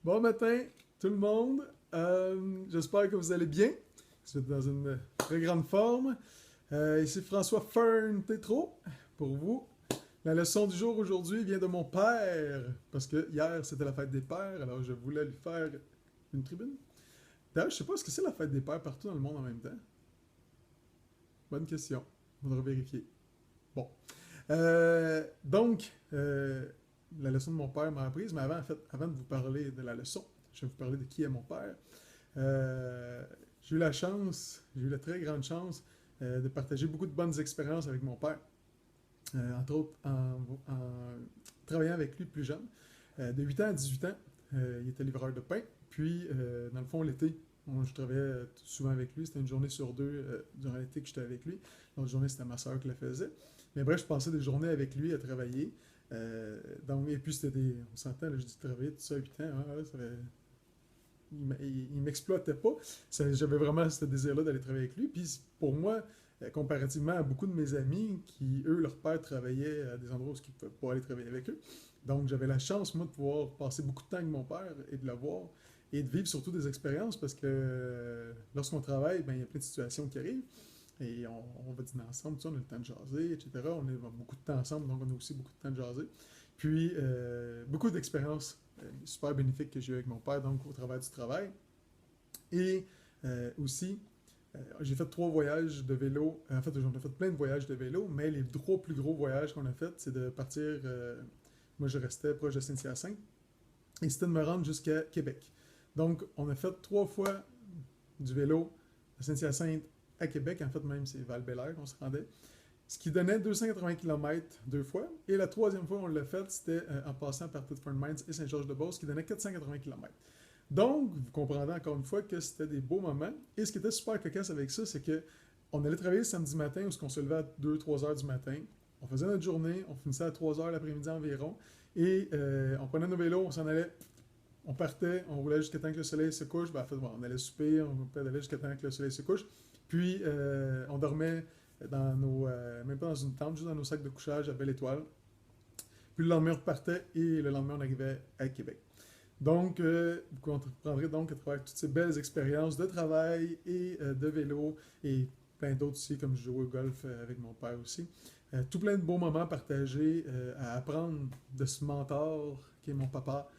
Bon matin, tout le monde. J'espère que vous allez bien. Vous êtes dans une très grande forme. Ici François Fern Tétrault pour vous. La leçon du jour aujourd'hui vient de mon père, parce que hier c'était la fête des pères, alors je voulais lui faire une tribune. D'ailleurs, je sais pas, est-ce que c'est la fête des pères partout dans le monde en même temps? Bonne question. On va vérifier. Bon. La leçon de mon père m'a apprise, mais avant, en fait, avant de vous parler de la leçon, je vais vous parler de qui est mon père. Euh, j'ai eu la chance, j'ai eu la très grande chance de partager beaucoup de bonnes expériences avec mon père. Entre autres, en travaillant avec lui plus jeune. De 8 ans à 18 ans, il était livreur de pain. Puis, dans le fond, l'été, je travaillais souvent avec lui. C'était une journée sur deux durant l'été que j'étais avec lui. L'autre journée, c'était ma soeur qui la faisait. Mais bref, je passais des journées avec lui à travailler. Et puis, c'était des. On s'entend, là, je dis travailler tout ça à 8 ans. Hein, ça fait, il m'exploitait pas. J'avais vraiment ce désir-là d'aller travailler avec lui. Puis pour moi, comparativement à beaucoup de mes amis qui, eux, leur père travaillait à des endroits où ils ne pouvaient pas aller travailler avec eux. Donc j'avais la chance, moi, de pouvoir passer beaucoup de temps avec mon père et de le voir et de vivre surtout des expériences parce que lorsqu'on travaille, ben, il y a plein de situations qui arrivent. Et on va dîner ensemble, tu sais, on a le temps de jaser, etc. On a beaucoup de temps ensemble, donc on a aussi beaucoup de temps de jaser. Puis, beaucoup d'expériences super bénéfiques que j'ai eues avec mon père, donc au travers du travail. Et aussi, j'ai fait 3 voyages de vélo. En fait, j'en ai fait plein de voyages de vélo, mais les 3 plus gros voyages qu'on a fait, c'est de partir. Moi, je restais proche de Saint-Hyacinthe, et c'était de me rendre jusqu'à Québec. Donc, on a fait 3 fois du vélo de Saint-Hyacinthe à Québec. En fait, même, c'est Val-Bélair qu'on se rendait. Ce qui donnait 280 km 2 fois. Et la troisième fois, on l'a fait, c'était en passant par Thetford Mines et Saint-Georges-de-Beauce, ce qui donnait 480 km. Donc, vous comprendrez encore une fois que c'était des beaux moments. Et ce qui était super cocasse avec ça, c'est que on allait travailler le samedi matin où on se levait à 2-3 heures du matin. On faisait notre journée, on finissait à 3 heures l'après-midi environ. Et on prenait nos vélos, on s'en allait, on partait, on roulait jusqu'à temps que le soleil se couche. Ben, en fait, bon, on allait souper, on pédalait jusqu'à temps que le soleil se couche. Puis, on dormait dans nos, même pas dans une tente, juste dans nos sacs de couchage à Belle Étoile. Puis le lendemain, on repartait et le lendemain, on arrivait à Québec. Donc, vous comprendrez donc à travers toutes ces belles expériences de travail et de vélo et plein d'autres aussi, comme je jouais au golf avec mon père aussi. Tout plein de beaux moments partagés à apprendre de ce mentor qui est mon papa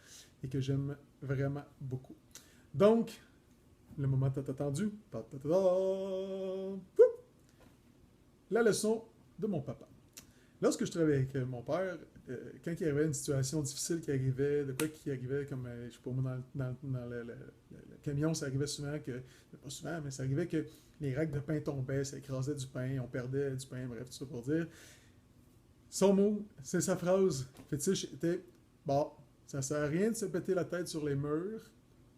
et que j'aime vraiment beaucoup. Donc, le moment tant attendu, la leçon de mon papa. Lorsque je travaillais avec mon père, quand il y avait une situation difficile qui arrivait, de quoi qui arrivait, comme, je sais pas moi, dans le camion, ça arrivait souvent que, pas souvent, mais ça arrivait que les racks de pain tombaient, ça écrasait du pain, on perdait du pain, bref, tout ça pour dire. Son mot, c'est sa phrase fétiche était, bon, ça sert à rien de se péter la tête sur les murs,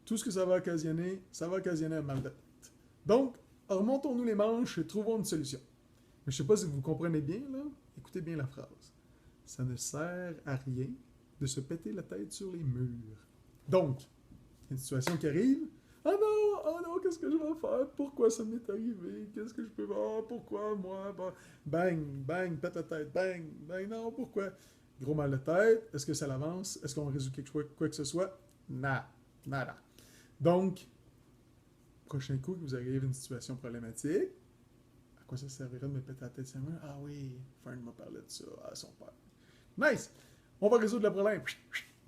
tout ce que ça va occasionner un mal de tête. Donc, remontons-nous les manches et trouvons une solution. Mais je sais pas si vous comprenez bien, là. Écoutez bien la phrase. Ça ne sert à rien de se péter la tête sur les murs. Donc, il y a une situation qui arrive. Oh non, qu'est-ce que je vais faire? Pourquoi ça m'est arrivé? Qu'est-ce que je peux faire? Pourquoi moi? Bang, bang, pète la tête, bang, bang, non, pourquoi? Gros mal de tête. Est-ce que ça l'avance? Est-ce qu'on résout quelque chose, quoi que ce soit? Nada. Donc, prochain coup que vous arrivez à une situation problématique, à quoi ça servirait de me péter la tête sur moi? Ah oui, Fern m'a parlé de ça à son père. Nice! On va résoudre le problème.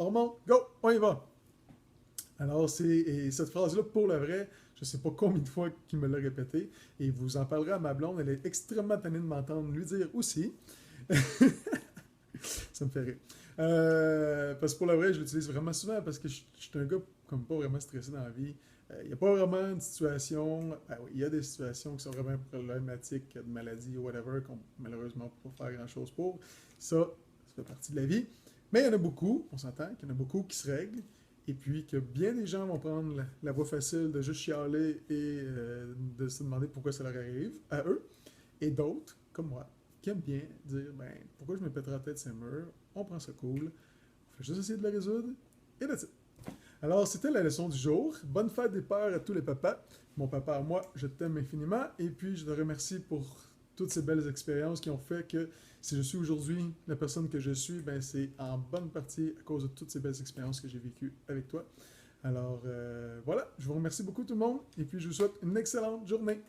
On remonte, go, on y va. Alors, cette phrase-là, pour le vrai, je ne sais pas combien de fois qu'il me l'a répété, et vous en parlerez à ma blonde, elle est extrêmement tannée de m'entendre lui dire aussi. Ça me fait rire. Parce que pour le vrai, je l'utilise vraiment souvent parce que je suis un gars comme pas vraiment stressé dans la vie. Il n'y a pas vraiment une situation. Oui, il y a des situations qui sont vraiment problématiques, de maladie ou whatever, qu'on malheureusement ne peut pas faire grand-chose pour. Ça fait partie de la vie. Mais il y en a beaucoup, on s'entend, qu'il y en a beaucoup qui se règlent. Et puis que bien des gens vont prendre la voie facile de juste chialer et de se demander pourquoi ça leur arrive à eux. Et d'autres, comme moi, qui aiment bien dire ben pourquoi je me pèterai la tête ces murs, on prend ça cool, on fait juste essayer de le résoudre, et that's it. Alors, c'était la leçon du jour. Bonne fête des pères à tous les papas. Mon papa à moi, je t'aime infiniment, et puis je te remercie pour toutes ces belles expériences qui ont fait que si je suis aujourd'hui la personne que je suis, ben c'est en bonne partie à cause de toutes ces belles expériences que j'ai vécues avec toi. Alors, voilà, je vous remercie beaucoup tout le monde et puis je vous souhaite une excellente journée.